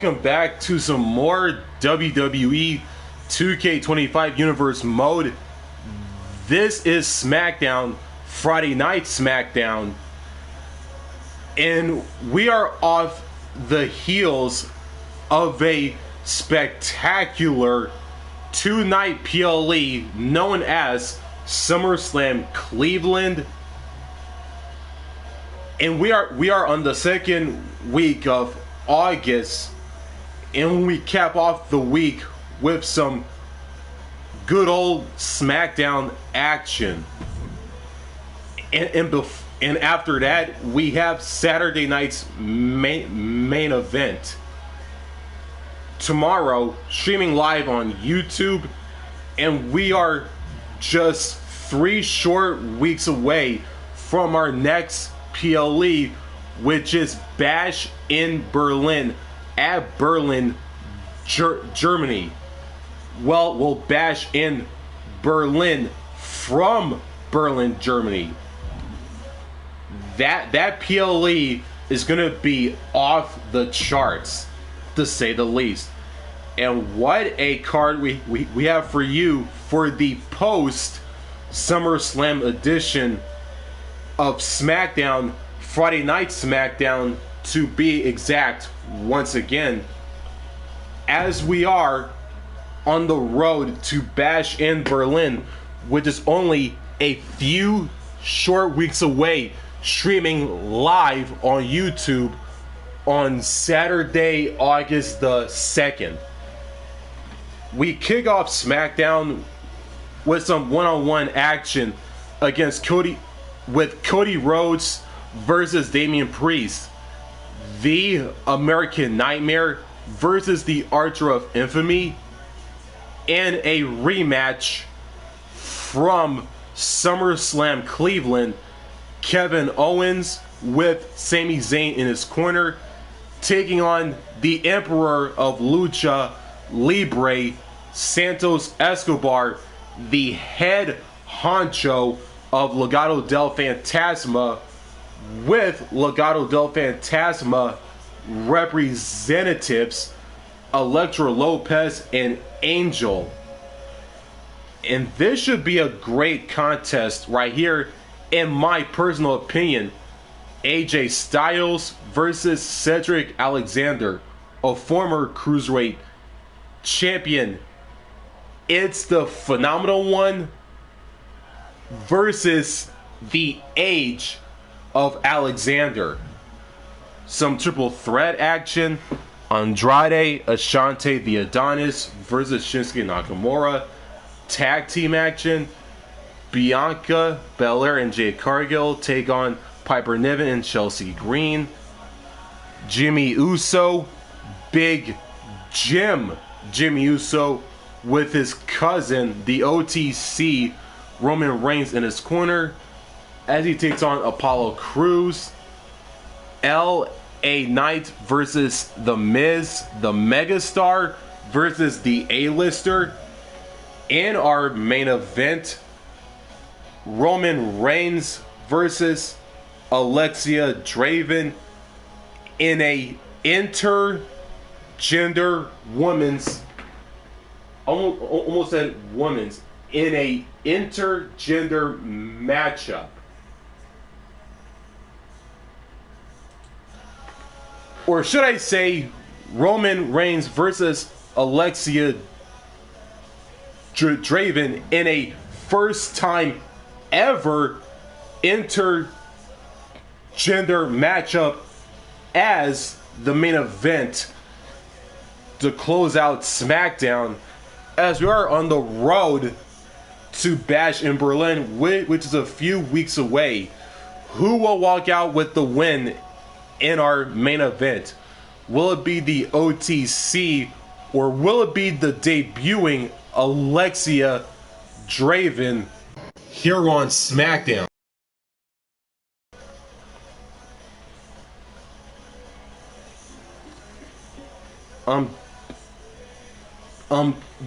Welcome back to some more WWE 2K25 Universe mode. This is SmackDown, Friday Night SmackDown, and we are off the heels of a spectacular two-night PLE known as SummerSlam Cleveland, and we are on the second week of August. And we cap off the week with some good old SmackDown action. And after that, we have Saturday night's main event. Tomorrow, streaming live on YouTube. And we are just 3 short weeks away from our next PLE, which is Bash in Berlin. At Berlin, Germany. Well, we'll bash in Berlin from Berlin, Germany. That PLE is gonna be off the charts, to say the least. And what a card we have for you for the post SummerSlam edition of SmackDown, Friday Night SmackDown, to be exact. Once again, as we are on the road to Bash in Berlin, which is only a few short weeks away, streaming live on YouTube on Saturday, August the 2nd. We kick off SmackDown with some one-on-one action against Cody Rhodes versus Damian Priest. The American Nightmare versus the Archer of Infamy, and a rematch from SummerSlam Cleveland. Kevin Owens with Sami Zayn in his corner, taking on the Emperor of Lucha Libre, Santos Escobar, the head honcho of Legado del Fantasma, with Legado del Fantasma representatives Elektra, Lopez, and Angel. And this should be a great contest right here, in my personal opinion. AJ Styles versus Cedric Alexander, a former Cruiserweight champion. It's the Phenomenal One versus the Age of Alexander. Some triple threat action. Andrade, Ashante the Adonis versus Shinsuke Nakamura. Tag team action. Bianca Belair and Jade Cargill take on Piper Niven and Chelsea Green. Jimmy Uso, Big Jimmy Uso, with his cousin, the OTC, Roman Reigns, in his corner, as he takes on Apollo Crews. LA Knight versus The Miz, the Megastar versus the A-lister. In our main event, Roman Reigns versus Alexia Draven in a intergender women's, almost said women's, in a intergender matchup. Or should I say Roman Reigns versus Alexia Draven in a first time ever intergender matchup as the main event to close out SmackDown, as we are on the road to Bash in Berlin, which is a few weeks away. Who will walk out with the win in our main event? Will it be the OTC, or will it be the debuting Alexia Draven here on SmackDown?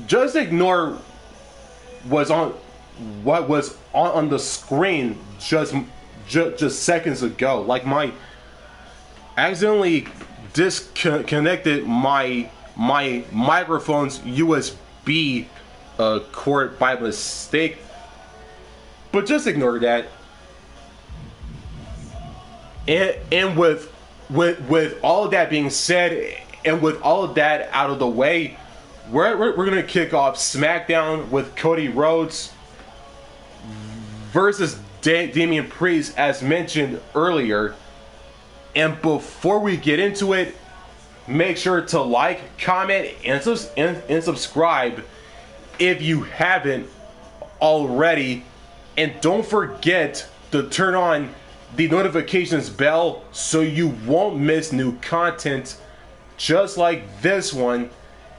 Just ignore what was on the screen just seconds ago. Like, my accidentally disconnected my microphone's USB cord by mistake, but just ignore that. And with all of that being said, and with all of that out of the way, we're gonna kick off SmackDown with Cody Rhodes versus Damian Priest, as mentioned earlier. And before we get into it, make sure to like, comment, and subscribe if you haven't already. And don't forget to turn on the notifications bell so you won't miss new content just like this one.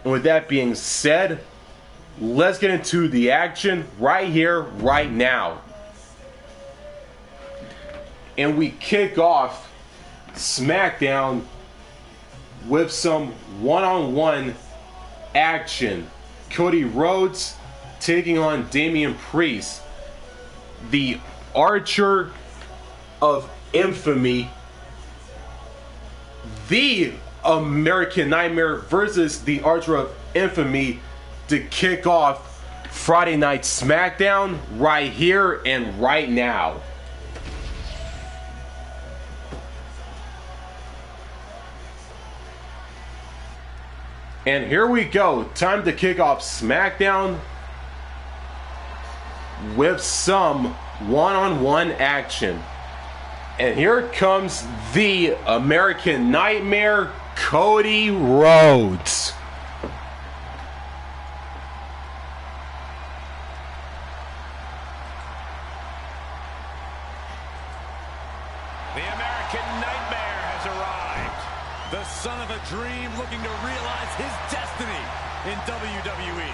And with that being said, let's get into the action right here, right now. And we kick off SmackDown with some one-on-one action. Cody Rhodes taking on Damian Priest, the Archer of Infamy, the American Nightmare versus the Archer of Infamy, to kick off Friday Night SmackDown right here and right now. And here we go. Time to kick off SmackDown with some one-on-one action. And here comes the American Nightmare, Cody Rhodes. The American Nightmare has arrived. The son of a dream looking to realize his destiny in WWE.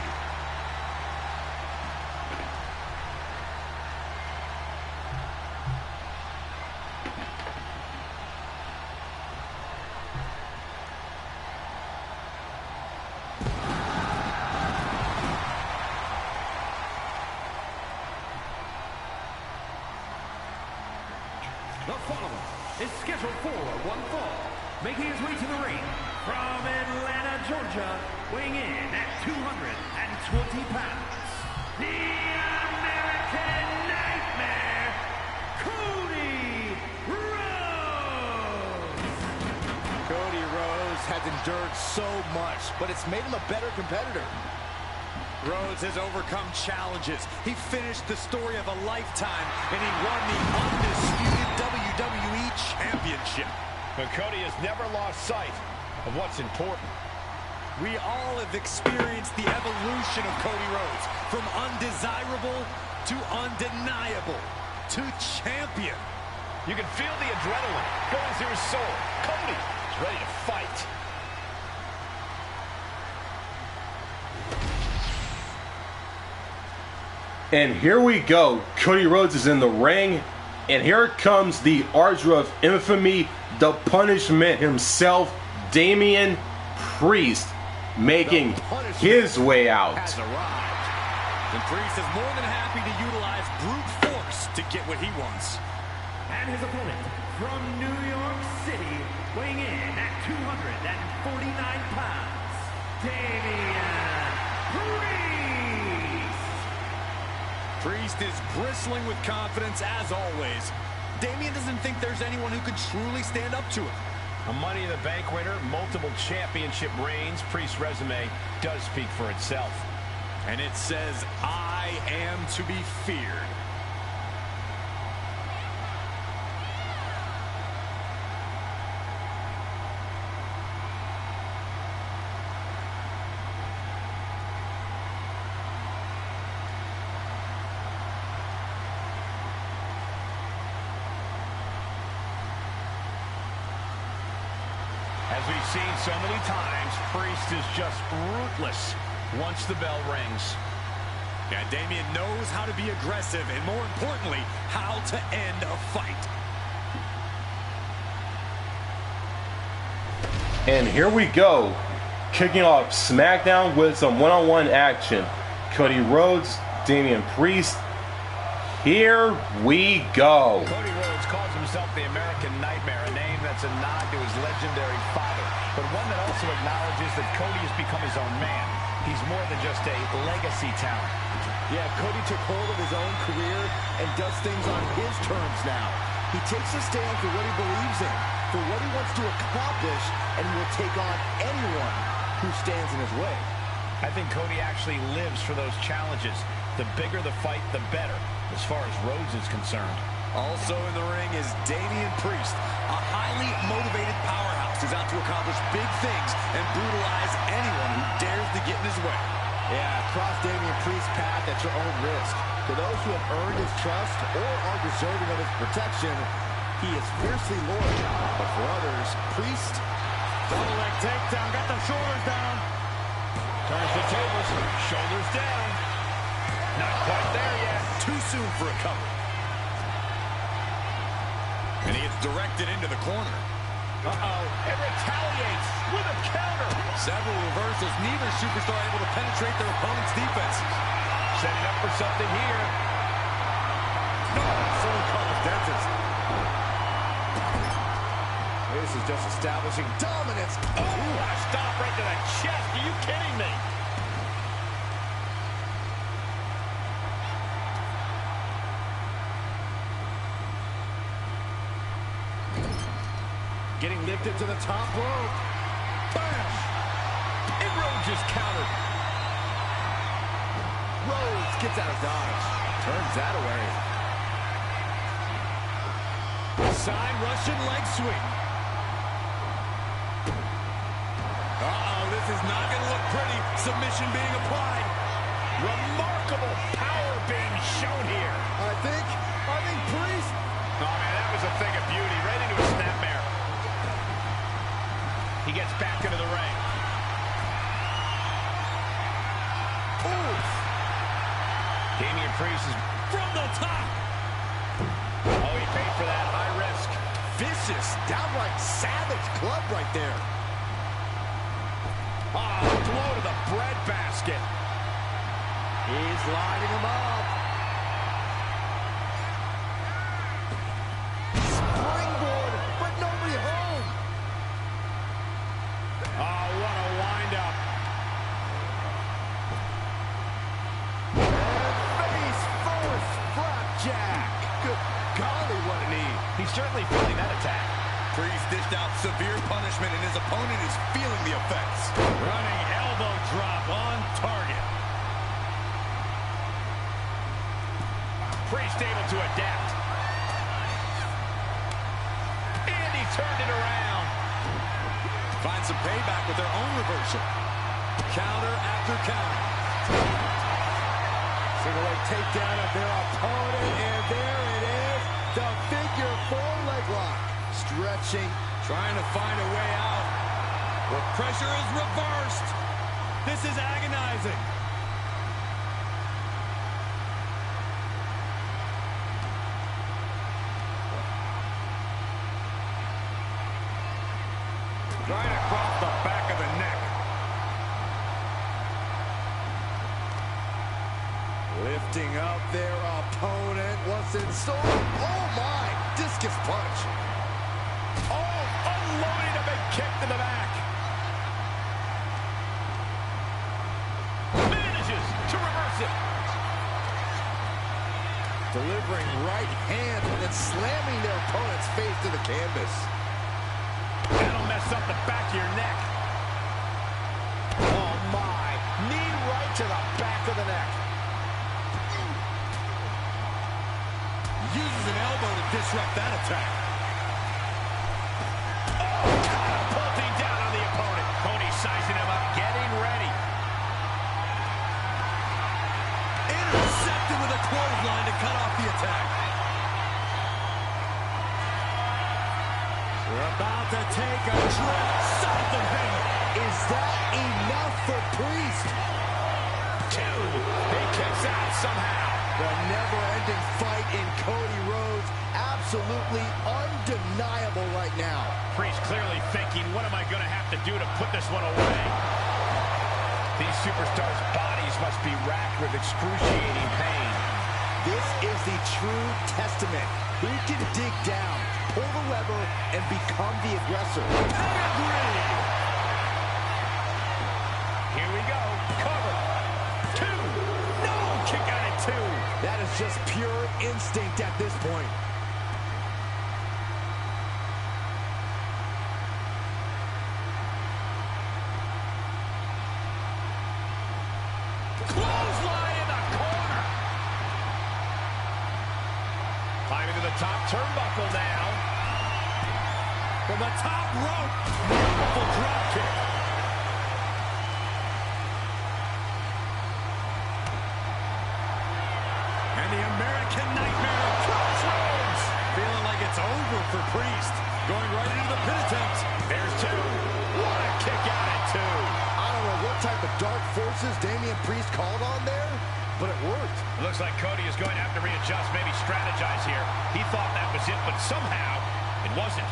The following is scheduled for one fall, making his way to the ring from Atlanta, Georgia, weighing in at 220 pounds, the American Nightmare, Cody Rhodes. Cody Rhodes has endured so much, but it's made him a better competitor. Rhodes has overcome challenges. He finished the story of a lifetime, and he won the undisputed WWE Championship. But Cody has never lost sight of what's important. We all have experienced the evolution of Cody Rhodes, from undesirable to undeniable to champion. You can feel the adrenaline going through his soul. Cody is ready to fight. And here we go. Cody Rhodes is in the ring. And here comes the Archer of Infamy, the Punishment himself, Damian Priest, making his way out. Has arrived. And Priest is more than happy to utilize brute force to get what he wants. And his opponent from New York City, weighing in at 249 pounds, Damian Priest. Priest is bristling with confidence as always. Damian doesn't think there's anyone who could truly stand up to him. A Money in the Bank winner, multiple championship reigns. Priest's resume does speak for itself. And it says, I am to be feared. As we've seen so many times, Priest is just ruthless once the bell rings. Yeah, Damian knows how to be aggressive and, more importantly, how to end a fight. And here we go, kicking off SmackDown with some one-on-one action. Cody Rhodes, Damian Priest. Here we go. Cody Rhodes calls himself the American Nightmare, a name that's a nod to his legendary father. but one that also acknowledges that Cody has become his own man. He's more than just a legacy talent. Yeah, Cody took hold of his own career and does things on his terms now. He takes a stand for what he believes in, for what he wants to accomplish, and will take on anyone who stands in his way. I think Cody actually lives for those challenges. The bigger the fight, the better, as far as Rhodes is concerned. Also in the ring is Damian Priest, a highly motivated powerhouse who's out to accomplish big things and brutalize anyone who dares to get in his way. Yeah, cross Damian Priest's path at your own risk. To those who have earned his trust or are deserving of his protection, he is fiercely loyal. But for others, Priest... Double leg takedown, got the shoulders down. Turns the tables, shoulders down. Not quite there yet. Too soon for a cover. And he gets directed into the corner. Uh-oh, and retaliates with a counter. Several reversals, neither superstar able to penetrate their opponent's defense. Setting up for something here. No, someone calls dentist. This is just establishing dominance. Oh, a stop right to the chest. Are you kidding me? Getting lifted to the top rope. Bam! And Rhodes just countered. Rhodes gets out of dodge. Turns that away. Side Russian leg sweep. Uh-oh, this is not going to look pretty. Submission being applied. Remarkable power being shown here. I think Priest. Oh, man, that was a thing of beauty. Right into a snapmare. He gets back into the ring. Oof. Damian Priest is From the top. Oh, he paid for that. High risk. Vicious, downright savage club right there. Oh, blow to the breadbasket. He's lining him up. Springboard, but nobody home. Oh, what a wind-up. Face first, flapjack. Good golly, what a knee. He's certainly feeling that attack. Priest dished out severe punishment, and his opponent is feeling the effects. Running elbow drop on target. Priest able to adapt. And he turned it around. Find some payback with their own reversal. Counter after counter. Single leg takedown of their opponent, and there it is. The figure four leg lock. Stretching, trying to find a way out. The pressure is reversed. This is agonizing. Right across the back of the neck. Lifting up their opponent. What's in store? Oh my! Discus punch. Oh, unloading a big kick to the back. Manages to reverse it. Delivering right hand and then slamming their opponent's face to the canvas. That'll mess up the back of your neck. Oh my! Knee right to the back of the neck. Uses an elbow to disrupt that attack. Catapulting down on the opponent. Cody sizing him up, getting ready. Intercepted with a clothesline to cut off the attack. We're about to take a trip south of him. Is that enough for Priest? Two. He kicks out somehow. The never-ending fight in Cody Rhodes, absolutely undeniable right now. Priest clearly thinking, what am I going to have to do to put this one away? These superstars' bodies must be racked with excruciating pain. This is the true testament. Who can dig down, pull the lever, and become the aggressor? Pedigree! was just pure instinct at this point. Clothesline in the corner. Climbing to the top turnbuckle now. From the top rope. Beautiful drop kick. And the American Nightmare Crossroads. Feeling like it's over for Priest. Going right into the pin attempt. There's two. What a kick out at two. I don't know what type of dark forces Damian Priest called on there, but it worked. It looks like Cody is going to have to readjust, maybe strategize here. He thought that was it, but somehow it wasn't.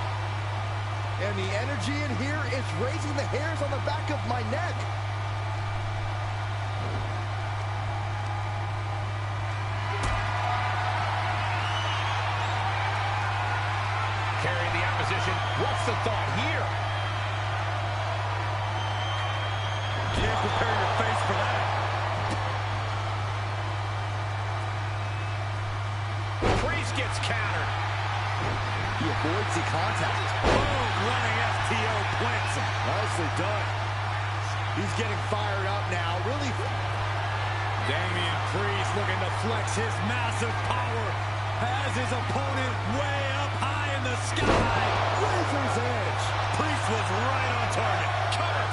And the energy in here is raising the hairs on the back of my neck. Carrying the opposition. What's the thought here? Can't prepare your face for that. Priest gets countered. He avoids the contact. Boom, running FTO plants him. Nicely done. He's getting fired up now. Really. Damian Priest looking to flex his massive power. Has his opponent way up high in the sky. Razor's edge. Priest was right on target. Covered.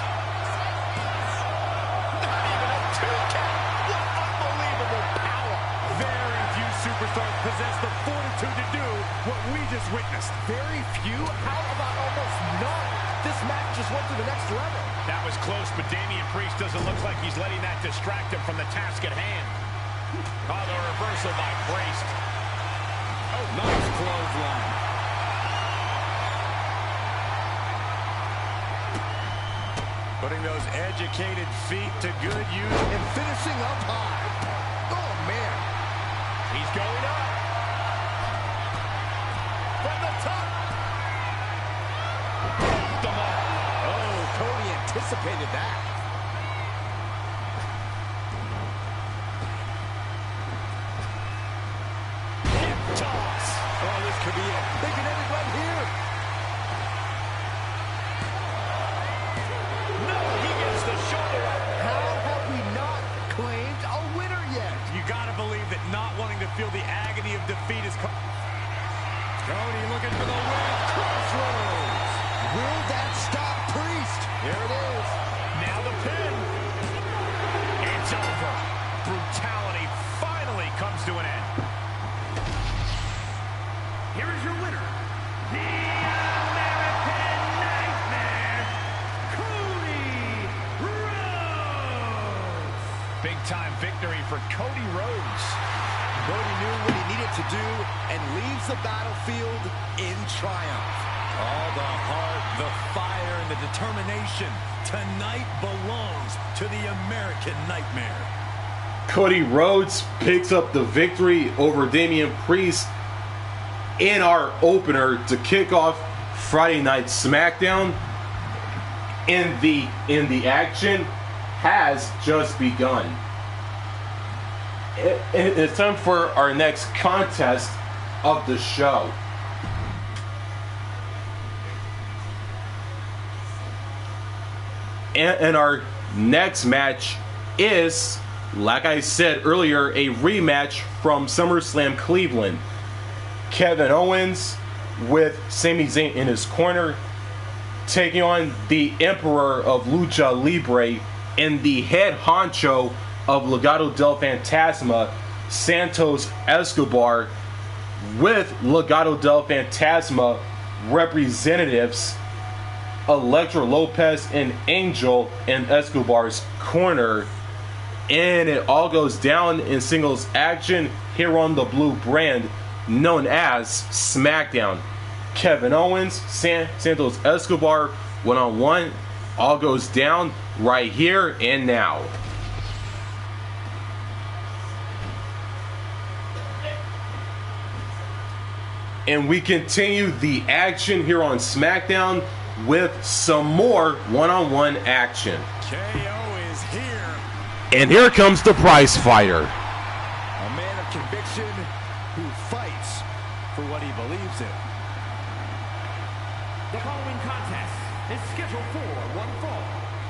Not even a 2 count. What unbelievable power. Very few superstars possess the fortitude to do what we just witnessed. Very few? How about almost none? This match just went to the next level. That was close, but Damian Priest doesn't look like he's letting that distract him from the task at hand. Oh, the reversal by Priest. Oh, nice clothesline. Putting those educated feet to good use And finishing up high. Oh, man. He's going up. From the top. Oh, Cody anticipated that. Hip toss. Oh, this could be it. They can end it right here. No, he gets the shoulder up. How have we not claimed a winner yet? You got to believe that not wanting to feel the agony of defeat is... Cody looking for the win. Crossroads. Will that stop Priest? Here it is. Now the pin. It's over. Brutality finally comes to an end. Here is your winner, the American Nightmare, Cody Rhodes. Big time victory for Cody Rhodes. Cody knew what he needed to do and leaves the battlefield in triumph. All the heart, the fire, and the determination tonight belongs to the American Nightmare. Cody Rhodes picks up the victory over Damian Priest in our opener to kick off Friday Night SmackDown. And the action has just begun. It's time for our next contest of the show. And our next match is, like I said earlier, a rematch from SummerSlam Cleveland. Kevin Owens with Sami Zayn in his corner, taking on the Emperor of Lucha Libre and the head honcho of Legado del Fantasma, Santos Escobar, with Legado del Fantasma representatives Elektra, Lopez, and Angel in Escobar's corner. And it all goes down in singles action here on the blue brand known as SmackDown. Kevin Owens, Santos Escobar, one-on-one. All goes down right here and now. And we continue the action here on SmackDown with some more one-on-one action. KO is here. And here comes the prize fighter. A man of conviction magician who fights for what he believes in. The following contest is scheduled for one fall.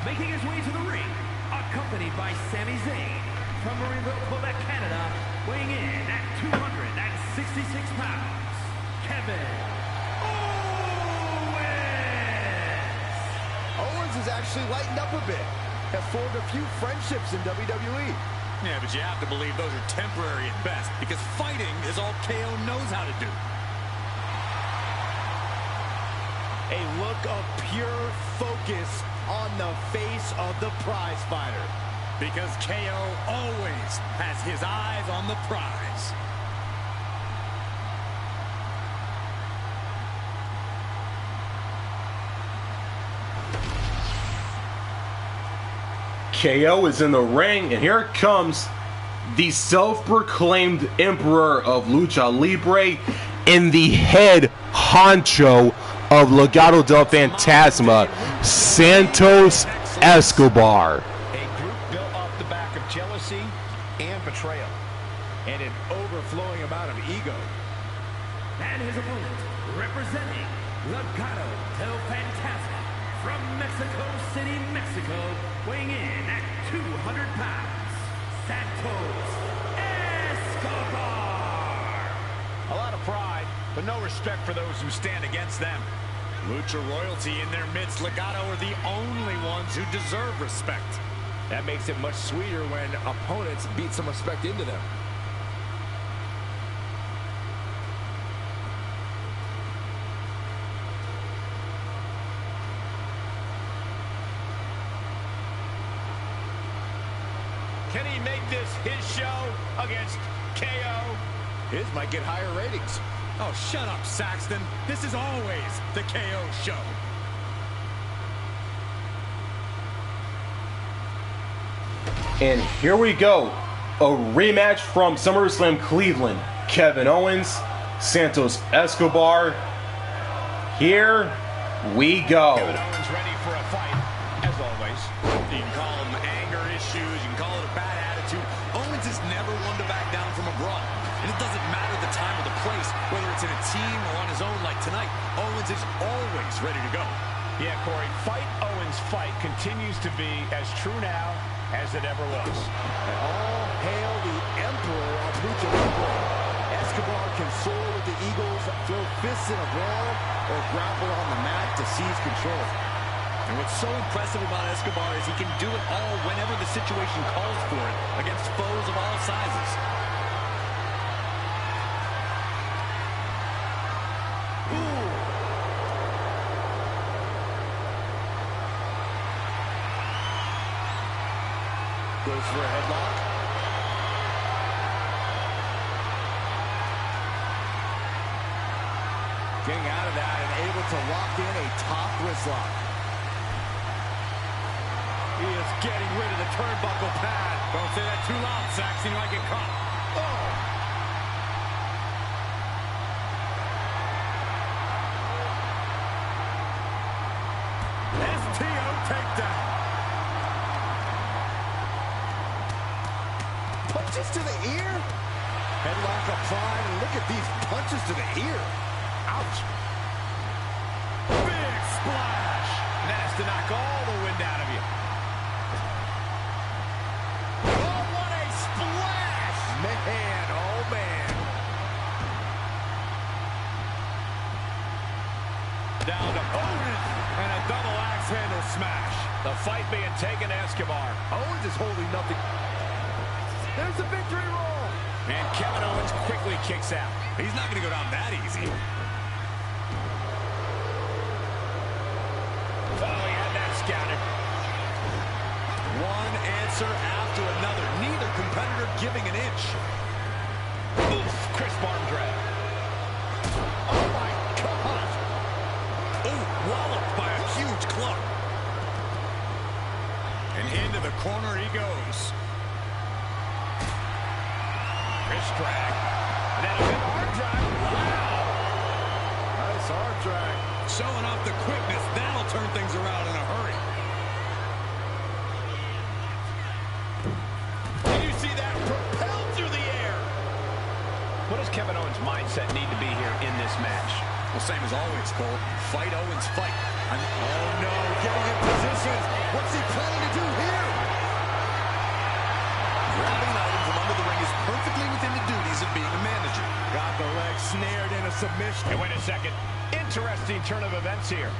Making his way to the ring, accompanied by Sami Zayn from Marieville, Quebec, Canada, weighing in at 266 pounds, Kevin Owens. Owens has actually lightened up a bit, have formed a few friendships in WWE. Yeah, but you have to believe those are temporary at best, because fighting is all KO knows how to do. A look of pure focus on the face of the prize fighter. Because KO always has his eyes on the prize. KO is in the ring, and here comes the self-proclaimed emperor of Lucha Libre and the head honcho of Legado del Fantasma, Santos Escobar. A group built off the back of jealousy and betrayal, and an overflowing amount of ego. And his opponent, representing Legado del Fantasma from Mexico City, Mexico, weighing in at 200 pounds, Santos Escobar. A lot of pride, but no respect for those who stand against them. Lucha royalty in their midst, Legado are the only ones who deserve respect. That makes it much sweeter when opponents beat some respect into them. Can he make this his show against KO? His might get higher ratings. Oh, shut up, Saxton. This is always the KO show. And here we go. A rematch from SummerSlam Cleveland. Kevin Owens, Santos Escobar. Here we go. Kevin Owens ready for a fight, as always. You can call them anger issues, you can call it a bad attitude. Owens is never one to back down from a brawl. And it doesn't matter the time or the place, whether it's in a team or on his own like tonight, Owens is always ready to go. Yeah, Corey, fight Owens' fight continues to be as true now as it ever was. And all hail the emperor of Lucha Libre. Escobar can soar with the Eagles, throw fists in a brawl, or grapple on the mat to seize control. And what's so impressive about Escobar is he can do it all whenever the situation calls for it against foes of all sizes. Goes for a headlock. Getting out of that and able to lock in a top wrist lock. He is getting rid of the turnbuckle pad. Don't say that too loud, Saxon. You might get caught. Oh. STO takedown. Punches to the ear. Headlock applied, and look at these punches to the ear. Ouch. Big splash. And that has to knock all the wind out of you. Oh, what a splash. Man, oh man. Down to Owens. And a double axe handle smash. The fight being taken to Escobar. Owens is holding nothing. There's a victory roll. And Kevin Owens quickly kicks out. He's not going to go down that easy. Oh, he had that scouted. One answer after another. Neither competitor giving an inch. Oof, crisp arm drag. Oh, my God. Ooh, walloped by a huge club. And into the corner he goes. Wrist drag. And then a good arm drag. Wow. Nice arm drag. Showing off the quickness. That'll turn things around in a hurry. Did you see that? Propelled through the air. Kevin Owens' mindset need to be here in this match? Well, same as always, Cole. Fight Owens, fight. Oh no, getting in position. What's he planning to do here? Grabbing an item from under the ring is perfectly within the duties of being a manager. Got the leg snared in a submission. Hey, wait a second. Interesting turn of events here.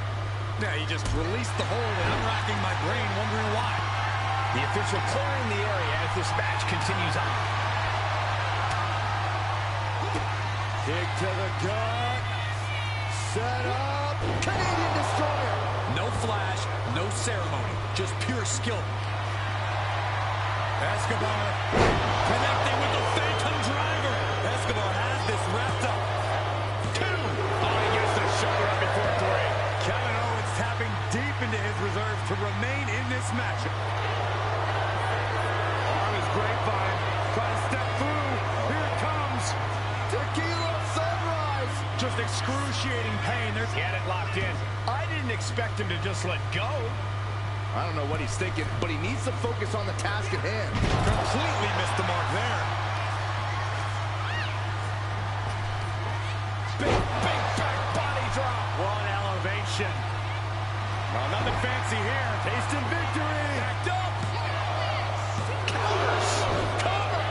Yeah, he just released the hold, and I'm racking my brain wondering why. The official clearing the area as this match continues on. Kick to the gut. Set up. Canadian Destroyer. No flash, no ceremony, just pure skill. Escobar Connecting with the phantom driver. Escobar has this wrapped up. 2. Oh, he gets the shoulder up before 3. Kevin Owens tapping deep into his reserves to remain in this match. Arm is grapevine. Try to step through. Here it comes. Tequila sunrise. Just excruciating pain. He had it locked in. I didn't expect him to just let go. I don't know what he's thinking, but he needs to focus on the task at hand. Completely missed the mark there. Big back body drop. One elevation. Well, nothing fancy here. Tasting victory. Backed up. Counters. Cover.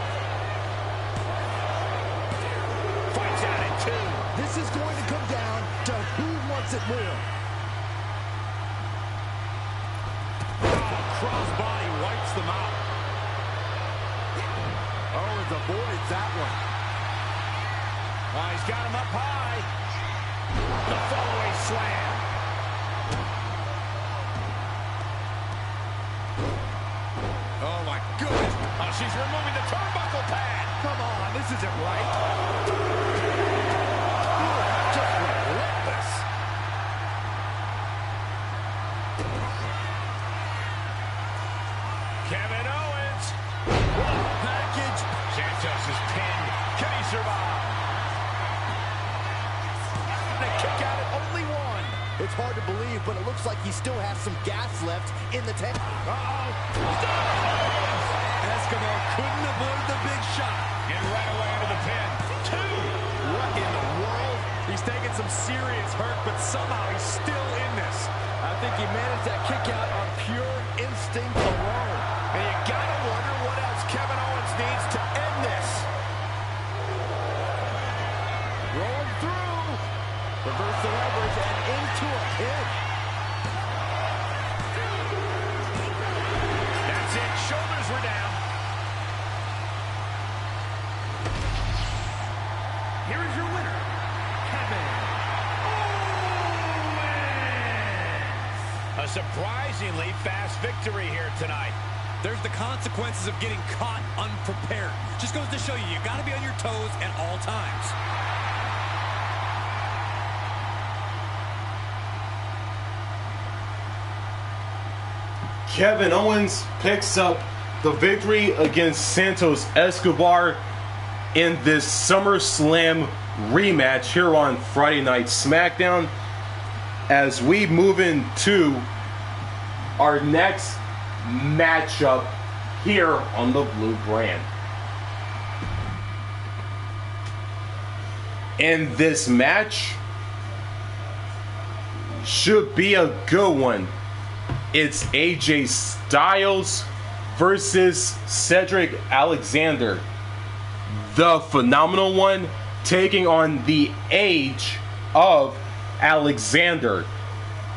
Fights out at 2. This is going to come down to who wants it more. Crossbody wipes them out. Owens avoids that one. Oh, he's got him up high. The fallaway slam. Oh my goodness. Oh, she's removing the turnbuckle pad. Come on, this isn't right. Just relentless. Kevin Owens. What package. Santos is pinned. Can he survive? The kick out at only 1. It's hard to believe, but it looks like he still has some gas left in the tank. Uh-oh. Escobar couldn't avoid the big shot. And right away into the pin. 2. What in the world? He's taking some serious hurt, but somehow he's still in this. I think he managed that kick out on pure instinct alone. And you gotta wonder what else Kevin Owens needs to end this. Rolling through. Reverse the leverage and into a pin. That's it. Shoulders were down. Here is your winner, Kevin Owens. A surprisingly fast victory here tonight. There's the consequences of getting caught unprepared. Just goes to show you, you got to be on your toes at all times. Kevin Owens picks up the victory against Santos Escobar in this SummerSlam rematch here on Friday Night SmackDown. As we move into our next matchup here on the Blue brand. And this match should be a good one. It's AJ Styles versus Cedric Alexander. The phenomenal one taking on the age of Alexander.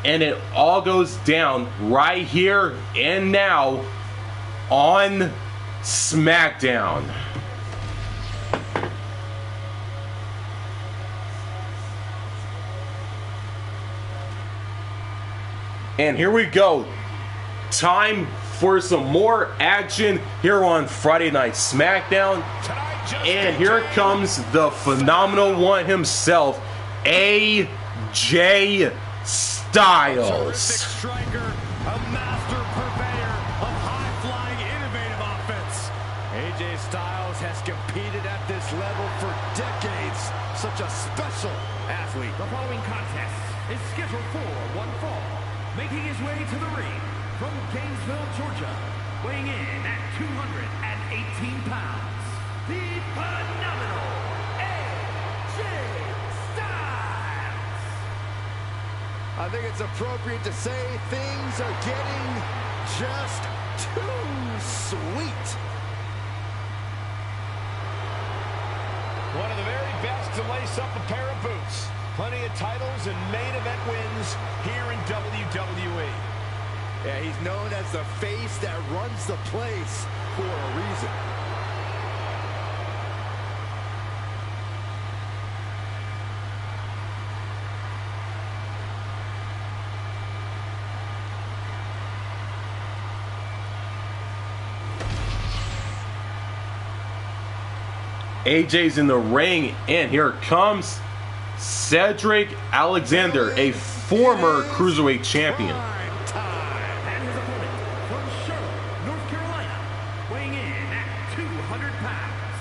And it all goes down right here and now on SmackDown. And here we go. Time for some more action here on Friday Night SmackDown. And here comes the phenomenal one himself, AJ Styles. Striker, a master purveyor of high-flying, innovative offense. AJ Styles has competed at this level for decades. Such a special athlete. The following contest is scheduled for one fall. Making his way to the ring from Gainesville, Georgia, weighing in at 218 pounds, the phenomenal AJ I think it's appropriate to say things are getting just too sweet. One of the very best to lace up a pair of boots. Plenty of titles and main event wins here in WWE. Yeah, he's known as the face that runs the place for a reason. AJ's in the ring, and here comes Cedric Alexander, a former Cruiserweight champion. And his opponent from Charlotte, North Carolina, weighing in at 200 pounds,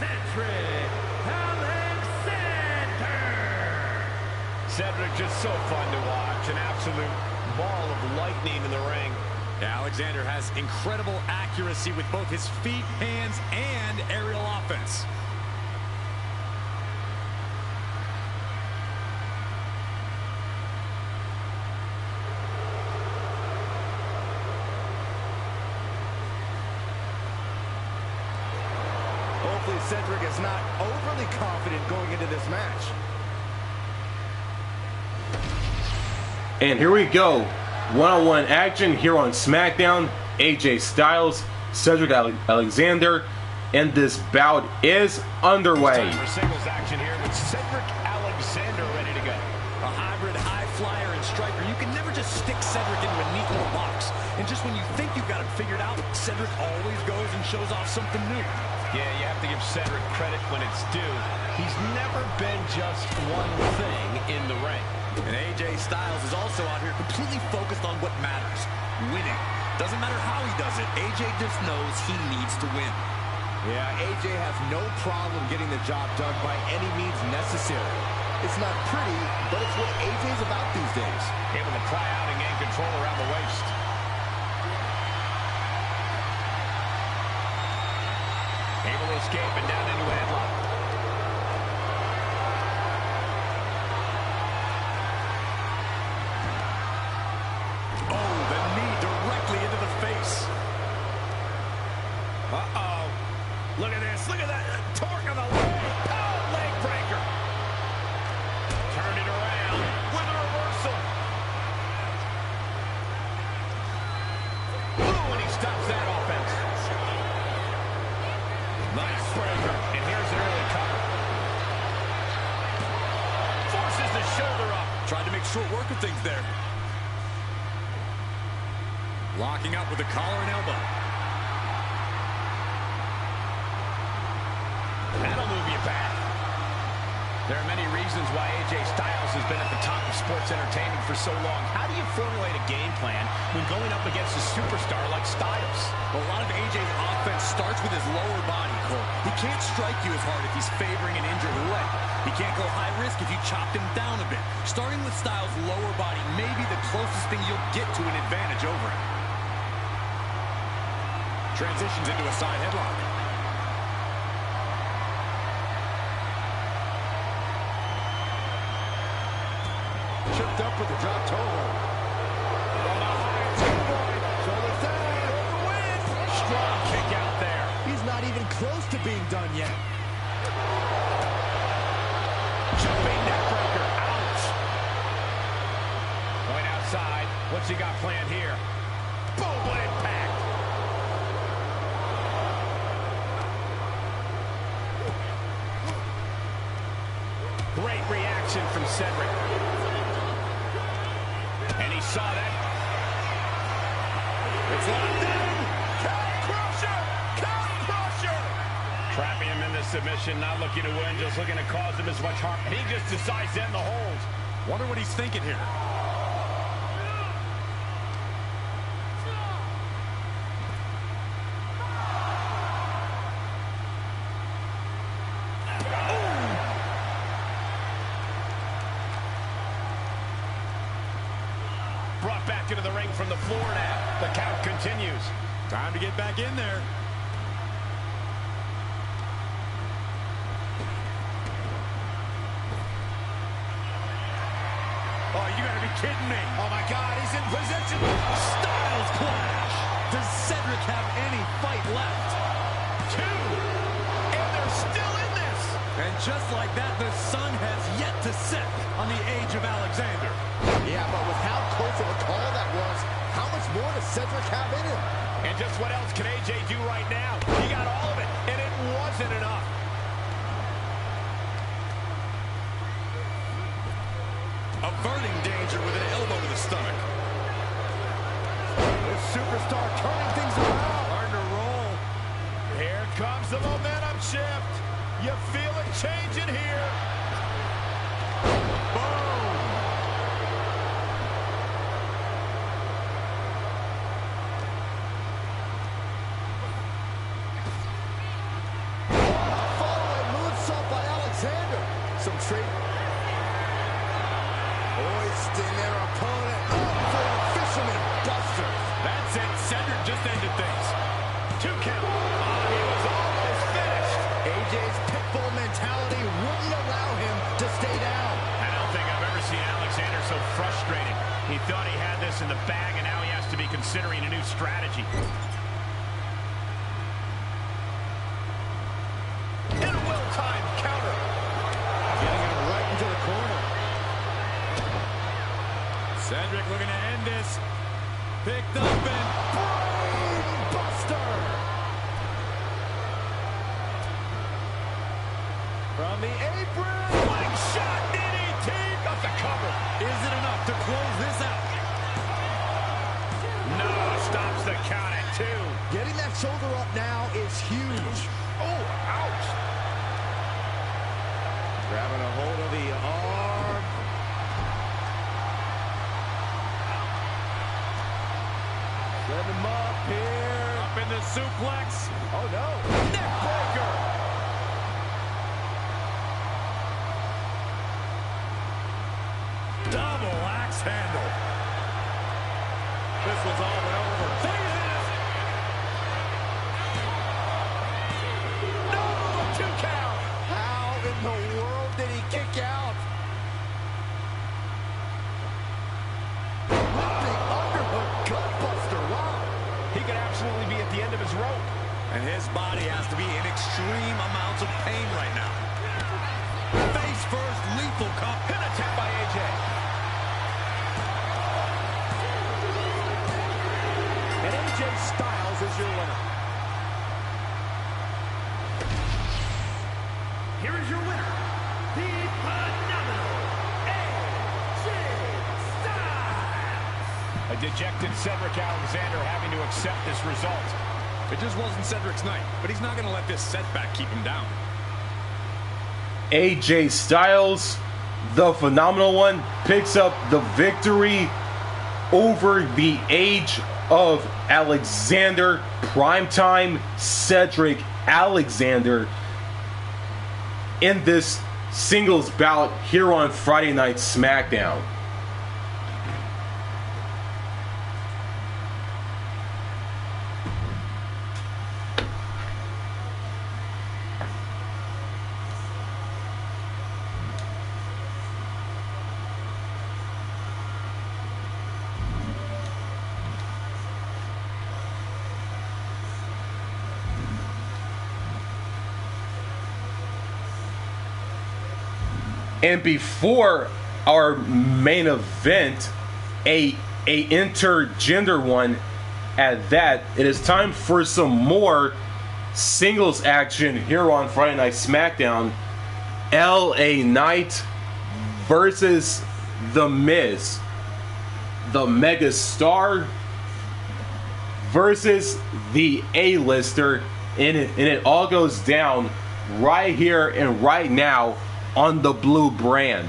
Cedric Alexander. Cedric just so fun to watch. An absolute ball of lightning in the ring. Alexander has incredible accuracy with both his feet, hands, and aerial offense. Hopefully Cedric is not overly confident going into this match. And here we go. One-on-one action here on SmackDown. AJ Styles, Cedric Alexander, and this bout is underway. Time for singles action here with Cedric Alexander ready to go. A hybrid high flyer and striker. You can never just stick Cedric into a neat little box. And just when you think you've got him figured out, Cedric always goes and shows off something new. Yeah, you have to give Cedric credit when it's due. He's never been just one thing in the ring. And AJ Styles is also out here completely focused on what matters, winning. Doesn't matter how he does it, AJ just knows he needs to win. Yeah, AJ has no problem getting the job done by any means necessary. It's not pretty, but it's what AJ's about these days. Able to pry out and gain control around the waist. Able to escape and down into a headlock. Oh, the knee directly into the face. Uh-oh. Look at this. Look at that. Torque on the leg. Oh, leg breaker. Turn it around with a reversal. Ooh, and he stops that offense. Nice breaker. And here's an early cover. Forces the shoulder up. Tried to make short work of things there. Locking up with the collar and elbow. That'll move you back. There are many reasons why AJ Styles has been at the top of sports entertainment for so long. How do you formulate a game plan when going up against a superstar like Styles? Well, a lot of AJ's offense starts with his lower body, Cole. He can't strike you as hard if he's favoring an injured leg. He can't go high risk if you chopped him down a bit. Starting with Styles' lower body may be the closest thing you'll get to an advantage over him. Transitions into a side headlock. Tripped up with the drop toe hold. Shoulders down for the win. Strong kick out there. He's not even close to being done yet. Jumping neck breaker. Ouch. Going outside. What's he got planned here? Boom, what impact. Great reaction from Cedric. And he saw that. It's locked in. Count crusher. Count crusher. Trapping him in the submission, not looking to win, just looking to cause him as much harm. And he just decides to end the hold. Wonder what he's thinking here. Brought back into the ring from the floor now. The count continues. Time to get back in there. Oh, you gotta be you kidding me? Oh my God, he's in position. Styles clash. Does Cedric have any fight left? 2. And they're still in this. And just like that, the sun has yet to set on the age of Alexander. Yeah, but with how close of a call that was, how much more does Cedric have in him? And just what else can AJ do right now? He got all of it, and it wasn't enough. Averting danger with an elbow to the stomach. This superstar turning things around. Hard to roll. Here comes the momentum shift. You feel it changing here. Boom. Follow-away moonsault by Alexander. Some trade. Hoisting their opponent up for a fisherman buster. That's it. Cedric just ended things. 2 count. He was almost finished. AJ's pitbull mentality wouldn't allow him to stay down. I don't think I've ever seen Alexander so frustrated. He thought he had this in the bag, and now he has to be considering a new strategy. And a well-timed counter. Getting him right into the corner. Cedric looking to end this. Picked up and brain buster. From the apron. Flying shot, DDT, got the cover. Is it enough to close this out? No, stops the count at 2. Getting that shoulder up now is huge. Oh, ouch. Grabbing a hold of the arm. Set him up here. Up in the suplex. Oh no. Neck breaker. Double axe handle. This one's all but over. No, 2 count. How in the world did he kick out? Ripping underhook gutbuster. Wow. He could absolutely be at the end of his rope. And his body has to be in extreme amounts of pain right now. Face first, lethal cup. Pin attempt by AJ. And AJ Styles is your winner. Here is your winner, the phenomenal AJ Styles. A dejected Cedric Alexander having to accept this result. It just wasn't Cedric's night, but he's not going to let this setback keep him down. AJ Styles, the phenomenal one, picks up the victory over the age of Alexander, primetime Cedric Alexander, in this singles bout here on Friday Night SmackDown. And before our main event, a intergender one at that, it is time for some more singles action here on Friday Night SmackDown. LA Knight versus The Miz. The Megastar versus the A-lister. And it all goes down right here and right now on the blue brand.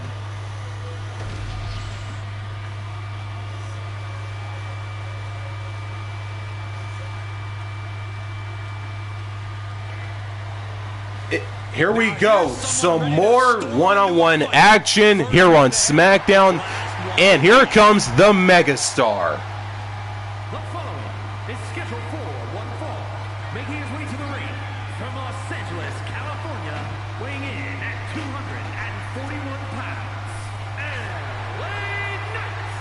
Here we go. Some more one-on-one action here on SmackDown. And here comes the Megastar. The following is scheduled for one fall, making his way to the ring from Los Angeles, California, weighing in at 241 pounds, LA Knight.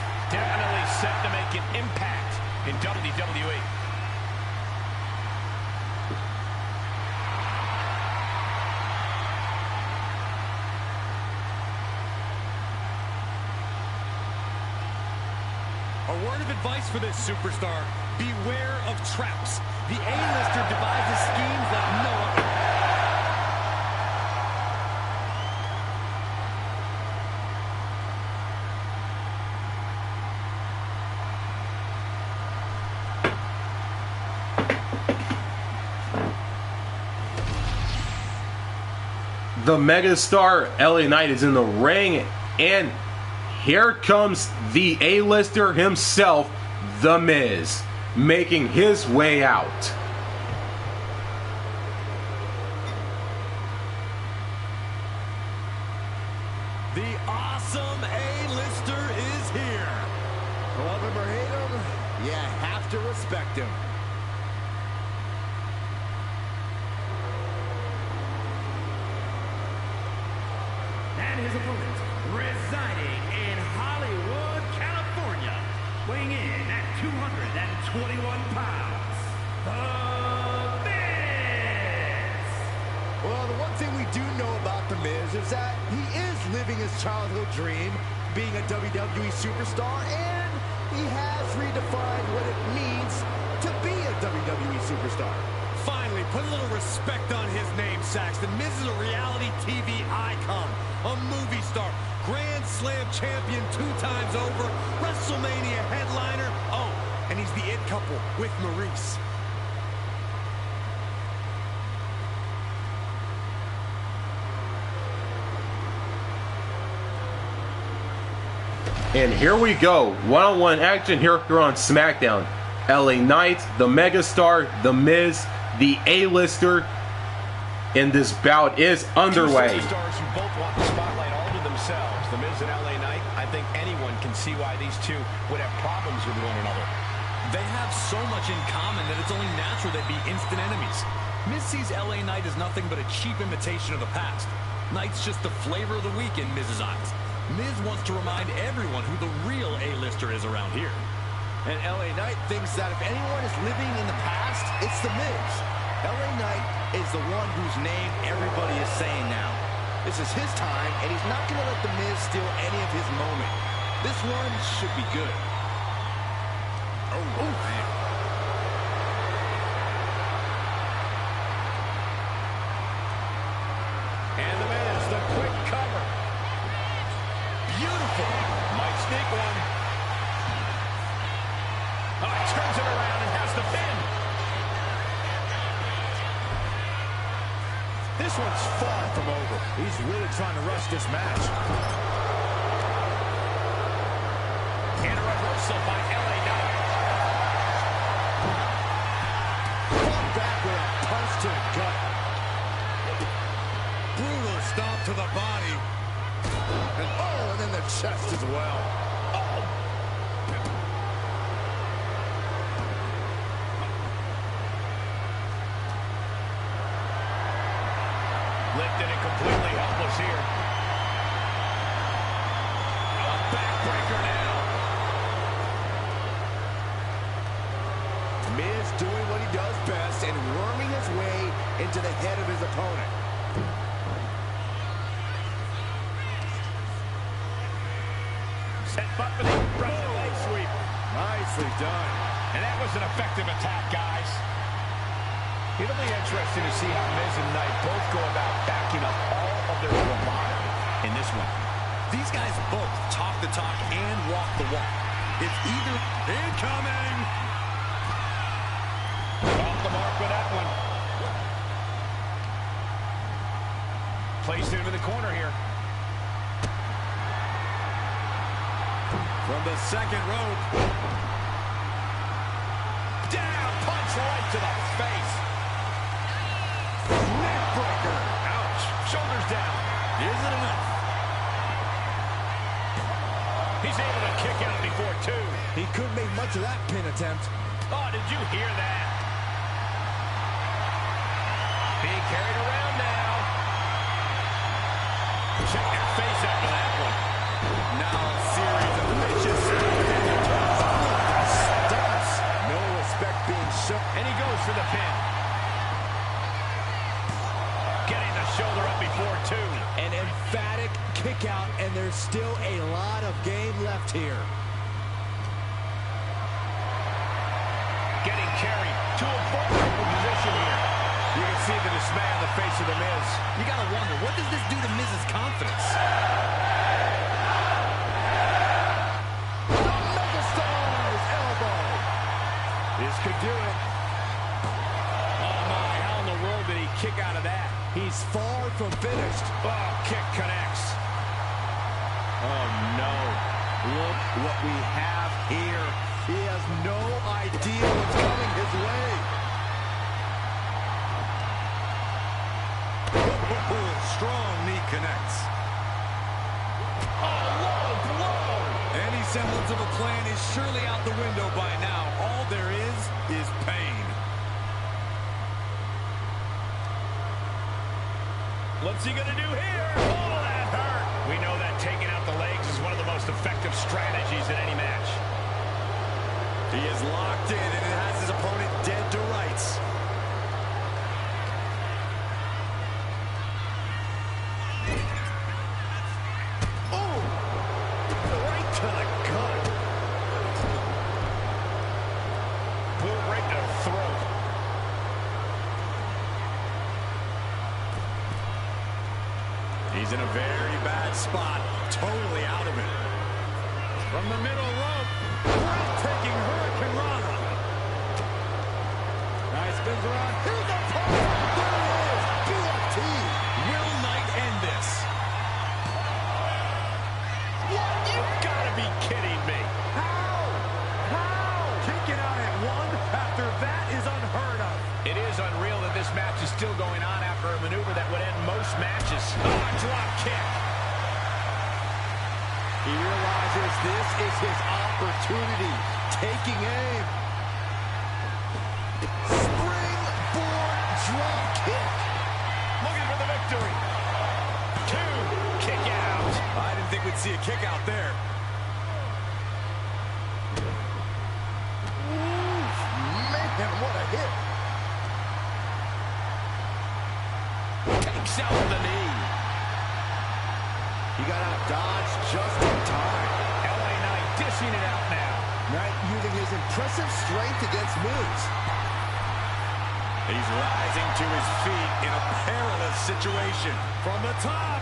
A word of advice for this superstar: beware of traps. The A-lister devises schemes like no other. The Megastar LA Knight is in the ring, and here comes the A-lister himself, The Miz, making his way out. The awesome A-lister is here. Love him or hate him, you have to respect him. And his opponent, residing in Hollywood, California, weighing in at 221 pounds, The Miz! Well, the one thing we do know about The Miz is that he is living his childhood dream, being a WWE superstar, and he has redefined what it means to be a WWE superstar. Finally, put a little respect on his name, Saxton. Miz is a reality TV icon, a movie star, Grand Slam champion 2 times over, WrestleMania headliner. Oh, and he's the it couple with Maurice. And here we go, one-on-one action here on SmackDown. LA Knight, the Megastar, The Miz, the A-lister, and this bout is underway. Two superstars who both want the spotlight all to themselves. The Miz and LA Knight, I think anyone can see why these two would have problems with one another. They have so much in common that it's only natural they'd be instant enemies. Miz sees LA Knight as nothing but a cheap imitation of the past. Knight's just the flavor of the week in Miz's eyes. Miz wants to remind everyone who the real A-lister is around here. And LA Knight thinks that if anyone is living in the past, it's The Miz. LA Knight is the one whose name everybody is saying now. This is his time, and he's not going to let The Miz steal any of his moment. This one should be good. Oh, man. And The Miz, the quick cover. Beautiful. Might sneak one. Oh, he turns it around and has the pin. This one's far from over. He's really trying to rush this match. And a reversal by LA Knight. Fought back with a punch to the gut. Brutal stomp to the body. And then the chest as well. Lifted and completely helpless here. A backbreaker now. Miz doing what he does best and worming his way into the head of his opponent. Set up for the Russian leg sweep. Nicely done. And that was an effective attack, guys. It'll be interesting to see how Miz and Knight both go about backing up all of their bravado in this one. These guys both talk the talk and walk the walk. It's either incoming. Off the mark with that one. Placed into the corner here. From the second rope. Down, punch right to the face. Neckbreaker. Ouch. Shoulders down. Isn't enough. He's able to kick out before 2. He couldn't make much of that pin attempt. Oh, did you hear that? Being carried around now. Check their face after that one. Now a series of vicious stunts. No respect being shown. And he goes for the pin. Getting the shoulder up before 2. An emphatic kick out, and there's still a lot of game left here. getting carried to a vulnerable position here. You can see the dismay on the face of The Miz. You gotta wonder, what does this do to Miz's confidence? The Megastar's elbow. This could do it. Oh my, how in the world did he kick out of that? He's far from finished. Oh, kick connects. Oh no. Look what we have here. He has no idea what's coming his way. Strong knee connects. Oh, low blow. Any semblance of a plan is surely out the window by now. All there is pain. What's he gonna do here? Oh, that hurt. We know that taking out the legs is one of the most effective strategies in any match. He is locked in and has his opponent dead to rights. Oh! Right to the gut. Boom right to the throat. He's in a very bad spot. Totally out of it. From the middle rope. Breathtaking Hurricane Rana. Nice spins around. Here's the power. There it is. BFT. Will Knight end this? What? You gotta be kidding me. How? Kicking out at one after that is unheard of. It is unreal that this match is still going on after a maneuver that would end most matches. Oh, drop kick. He realizes this is his opportunity. Taking aim. Springboard drop kick. Looking for the victory. 2, kick out. I didn't think we'd see a kick out there. Oof, man, what a hit. Takes out the knee. He got out dodged just in time. LA Knight dishing it out now. Knight using his impressive strength against Miz. He's rising to his feet in a perilous situation. From the top.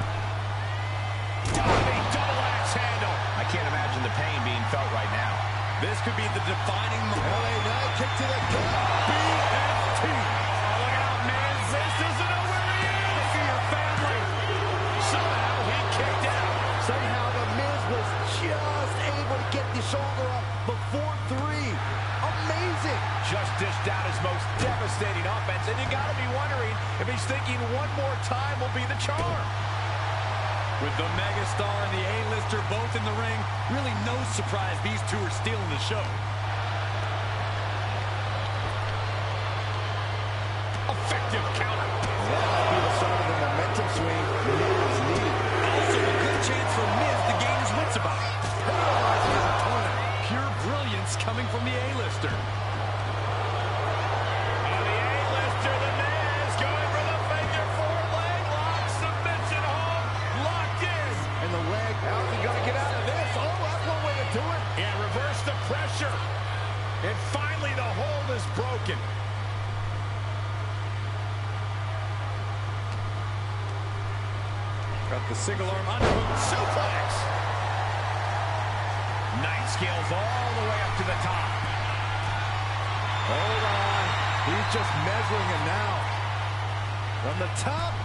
Diving double axe handle. I can't imagine the pain being felt right now. This could be the defining moment. LA Knight kick to the gut. BFT. Oh, look out, Miz. This doesn't know where he is. Look at your family. Somehow he kicked out. Somehow the Miz was just able to get the shoulder up before 3. Amazing. Just dished out his most devastating offense, and you gotta be wondering if he's thinking one more time will be the charm. With the Megastar and the A-lister both in the ring, really no surprise these two are stealing the show. Effective counter. That might be the start of the momentum swing Miz needed. Also a good chance for Miz to gain his wits about it. Paralyzing his opponent. Pure brilliance coming from the A-lister. And the A-lister, the Miz, going for the figure 4 leg lock. Submission hold. Locked in. And the leg, how's he gonna get out of this? Oh, that's one way to do it. And reverse the pressure. And finally the hold is broken. Got the single arm underhook suplex. Knight scales all the way up to the top. Hold on. He's just measuring him now. From the top.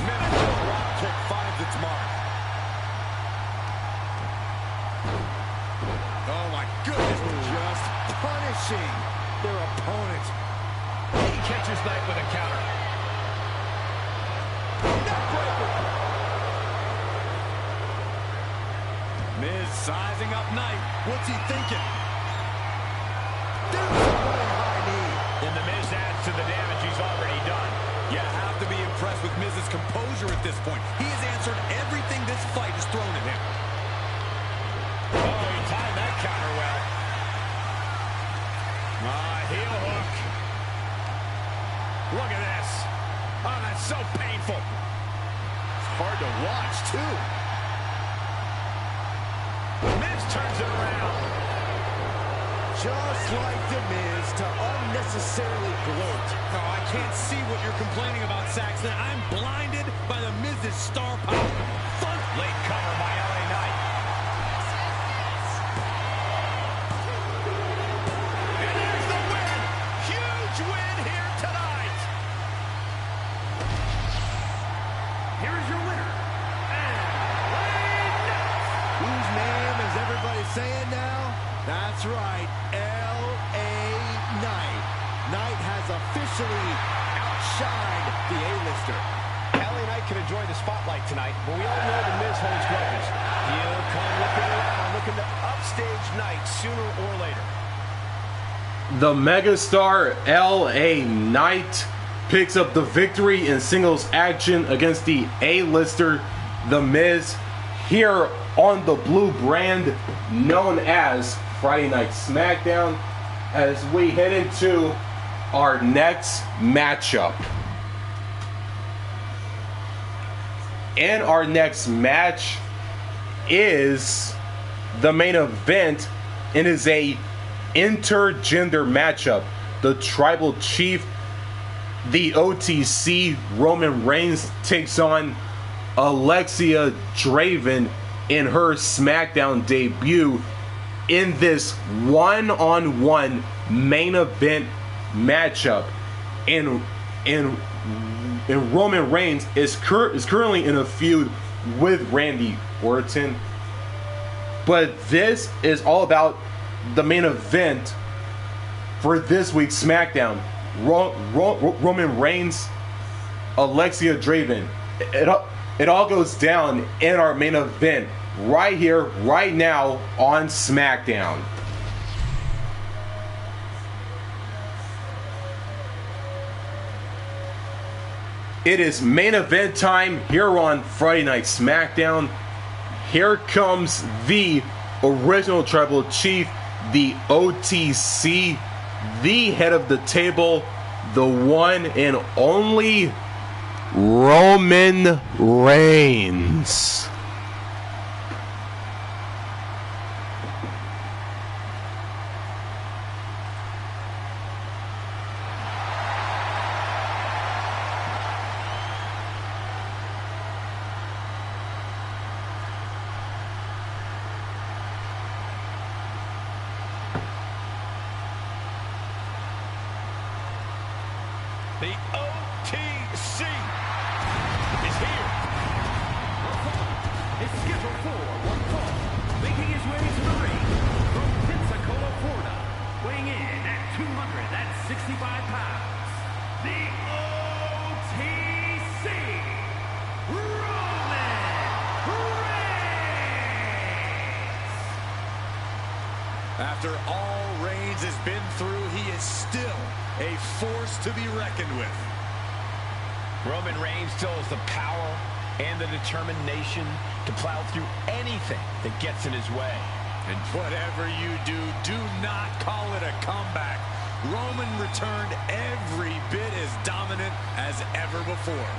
Minimal drop kick finds its mark. Oh my goodness. Just punishing their opponent. He catches Knight with a counter. Miz sizing up Knight. What's he thinking? There's a running high knee. And the Miz adds to the damage he's already done. You have to be impressed with Miz's composure at this point. He has answered everything this fight has thrown at him. Oh, he timed that counter well. Heel hook. Look at this. Oh, that's so painful. It's hard to watch, too. Miz turns it around. just like The Miz, to unnecessarily gloat. No, I can't see what you're complaining about, Saxton. I'm blinded by The Miz's star power. Late cover by LA Knight. And there's the win. Huge win here tonight. Here is your winner, Whose name is everybody saying now? That's right, L.A. Knight. Knight has officially outshined the A-lister. LA Knight can enjoy the spotlight tonight, but we all know The Miz holds grudges. He'll come looking around, looking to upstage Knight sooner or later. The Megastar LA Knight picks up the victory in singles action against the A-lister The Miz here on the blue brand known as Friday Night SmackDown as we head into our next matchup. And our next match is the main event. It is a intergender matchup. The Tribal Chief, the OTC, Roman Reigns, takes on Alexia Draven in her SmackDown debut in this one-on-one main event matchup. And Roman Reigns is currently in a feud with Randy Orton. But this is all about the main event for this week's SmackDown. Roman Reigns, Alexia Draven. It all goes down in our main event right here, right now on SmackDown. It is main event time here on Friday Night SmackDown. Here comes the original Tribal Chief, the OTC, the head of the table, the one and only Roman Reigns. The OTC is here. is scheduled for one fall. Making his way to the ring from Pensacola, Florida, weighing in at 265 pounds, the OTC, Roman Reigns. After all Reigns has been through, he is still a force to be reckoned with. Roman Reigns still has the power and the determination to plow through anything that gets in his way. And whatever you do, do not call it a comeback. Roman returned every bit as dominant as ever before.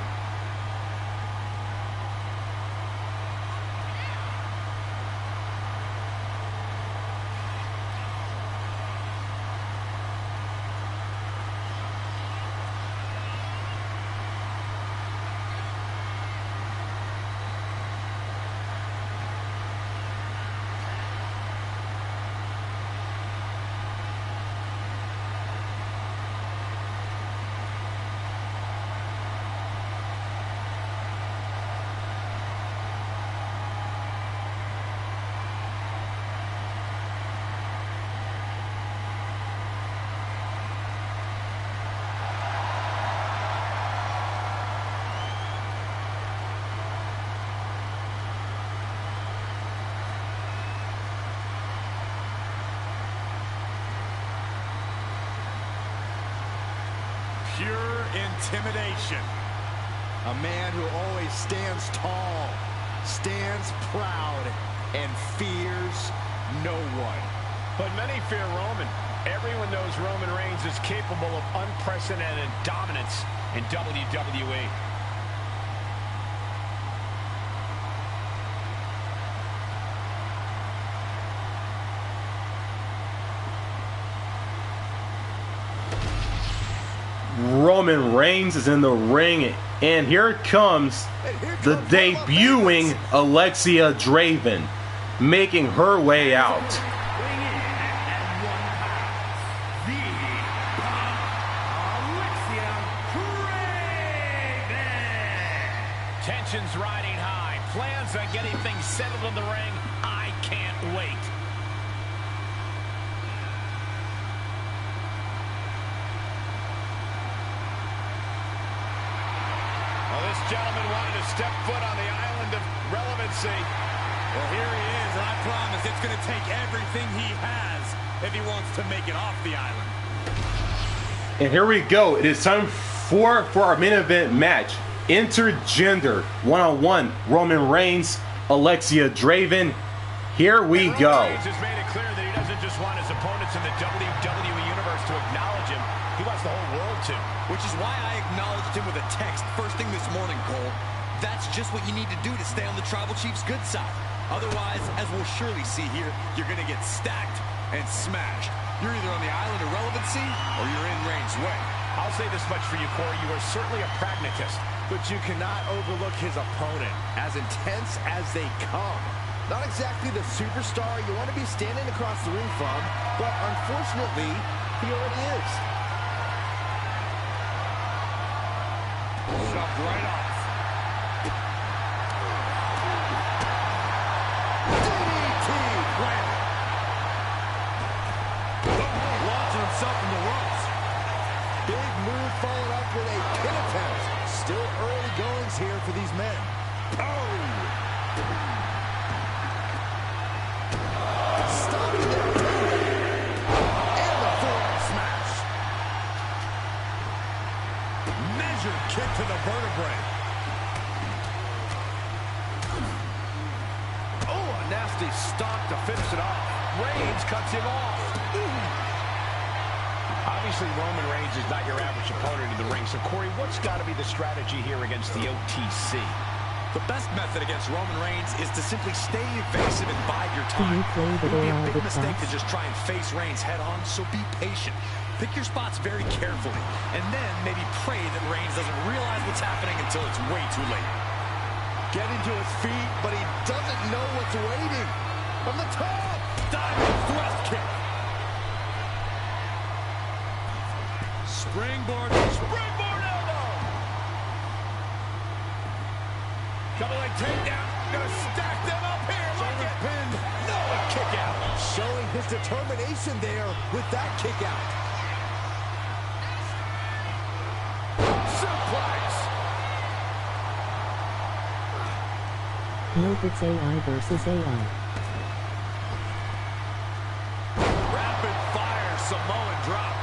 Pure intimidation. A man who always stands tall, stands proud, and fears no one. But many fear Roman. Everyone knows Roman Reigns is capable of unprecedented dominance in WWE. Roman Reigns is in the ring, and here comes the debuting Alexia Draven, making her way out. Tensions riding high. Plans on getting things settled in the ring. I can't wait. Well, this gentleman wanted to step foot on the island of relevancy. Well, here he is, and I promise it's going to take everything he has if he wants to make it off the island. And here we go. It is time for our main event match. Intergender one-on-one Roman Reigns, Alexia Draven. Here we go. Reigns has made it clear that he doesn't just want his opponents in the WWE Universe to acknowledge him. He wants the whole world to. Which is why I acknowledged him with a text first thing this morning, Cole. That's just what you need to do to stay on the Tribal Chief's good side. Otherwise, as we'll surely see here, you're going to get stacked and smashed. You're either on the island of relevancy or you're in Reigns' way. I'll say this much for you, Corey. You are certainly a pragmatist. But you cannot overlook his opponent, as intense as they come. Not exactly the superstar you want to be standing across the ring from, but unfortunately, he already is. Shoved right off. DDT planted. Launching himself in the ropes. Big move followed up with a pin attempt. Still early goings here for these men. Oh! Stopping their pin. And the forearm smash. Measured kick to the vertebrae. Oh, a nasty stomp to finish it off. Reigns cuts him off. Obviously, Roman Reigns is not your average opponent in the ring. So, Corey, what's got to be the strategy here against the OTC? The best method against Roman Reigns is to simply stay evasive and bide your time. Can you play It would be a the big mistake to just try and face Reigns head on, so be patient. Pick your spots very carefully, and then maybe pray that Reigns doesn't realize what's happening until it's way too late. Getting to his feet, but he doesn't know what's waiting. From the top. Diving thrust kick. Springboard elbow. Double leg takedown. Gonna stack them up here. Like it. Pinned. No, a kick out. Showing his determination there with that kick out. Suplex. Nope, it's AI versus AI. Rapid fire Samoan drop.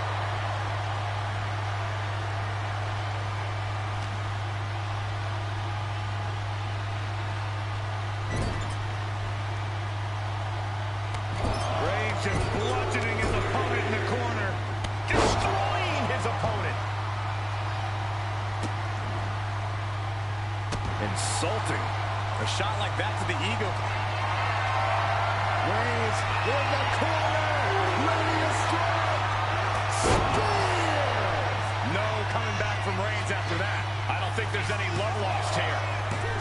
Reigns just bludgeoning his opponent in the corner. Destroying his opponent. Insulting. A shot like that to the ego. Reigns in the corner. Ready to strike. Spear. No coming back from Reigns after that. I don't think there's any love lost here.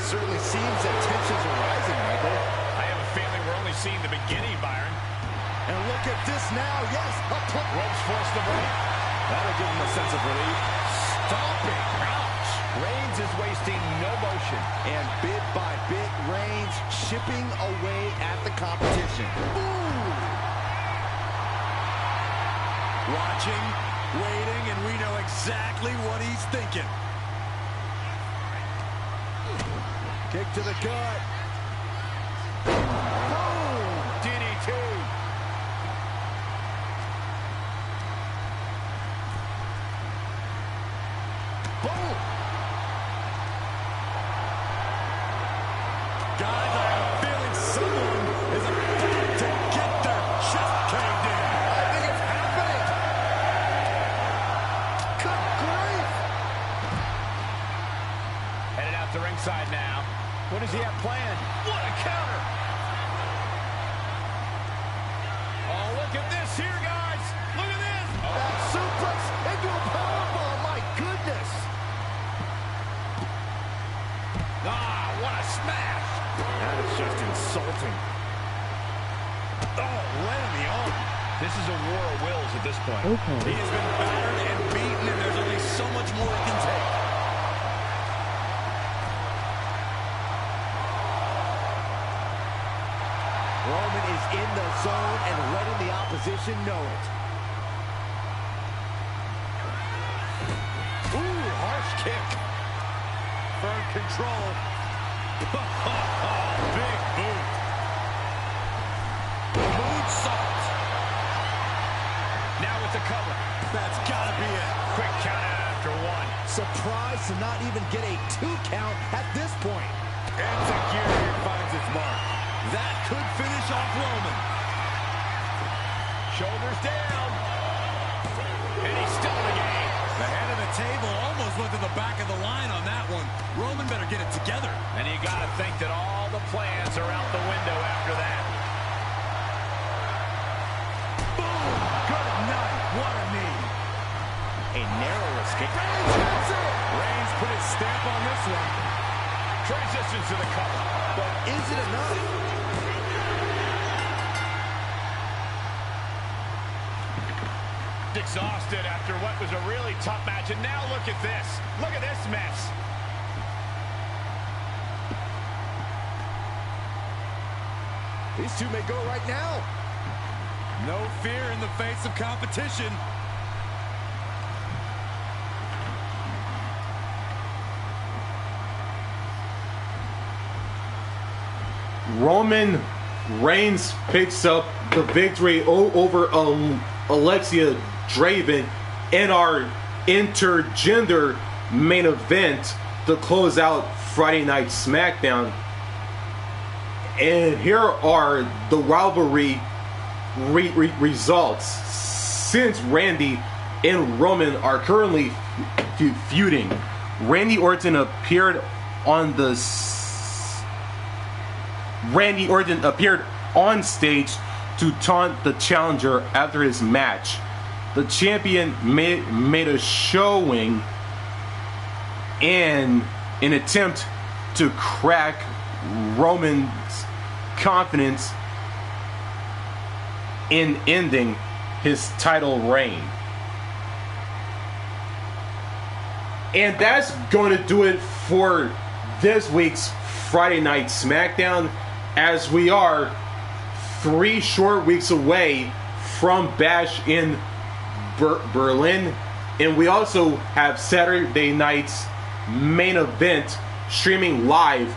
Certainly seems that tensions are rising, Michael. I have a feeling we're only seeing the beginning, Byron. And look at this now. Yes, a play. Ropes forced the break. That'll give him a sense of relief. Stomping. Ouch. Reigns is wasting no motion. And bit by bit, Reigns chipping away at the competition. Ooh. Watching, waiting, and we know exactly what he's thinking. Kick to the gut. Boom. DDT. Boom. Guys, I have a feeling someone is about to get their chest caved in. I think it's happening. Good grief. Headed out to ringside now. What does he have planned? What a counter! Oh, look at this here, guys! Look at this! That suplex into a powerbomb. My is a war of wills at this point. Okay. He has been battered and beaten, and there's only so much more he can take. Roman is in the zone and letting the opposition know it. Ooh, harsh kick. Firm control. Big boot. Moonsault. Now with the cover. That's gotta be it. Quick count out after one. Surprised to not even get a 2 count at this point. Insecurity finds its mark. That could finish off Roman. Shoulders down. And he's still in the game. The head of the table almost went to the back of the line on that one. Roman better get it together. And you got to think that all the plans are out the window after that. Boom! Good night. What a knee. A narrow escape. Reigns put his stamp on this one. Transitions to the cover. But is it enough? Exhausted after what was a really tough match, and now look at this. Look at this mess. These two may go right now. No fear in the face of competition. Roman Reigns picks up the victory over Alexia Draven in our intergender main event to close out Friday Night SmackDown. And here are the rivalry results. Since Randy and Roman are currently feuding, Randy Orton appeared on stage to taunt the challenger after his match. The champion made a showing in an attempt to crack Roman's confidence in ending his title reign. And that's going to do it for this week's Friday Night SmackDown, as we are 3 short weeks away from Bash in Berlin, and we also have Saturday night's main event streaming live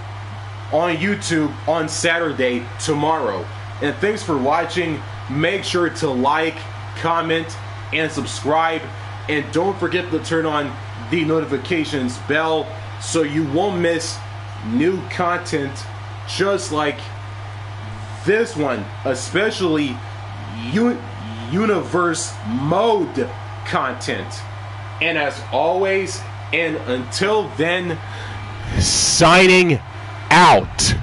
on YouTube on Saturday tomorrow. And thanks for watching. Make sure to like, comment, and subscribe, and don't forget to turn on the notifications bell so you won't miss new content just like this one, especially universe mode content. And as always, and until then, signing out.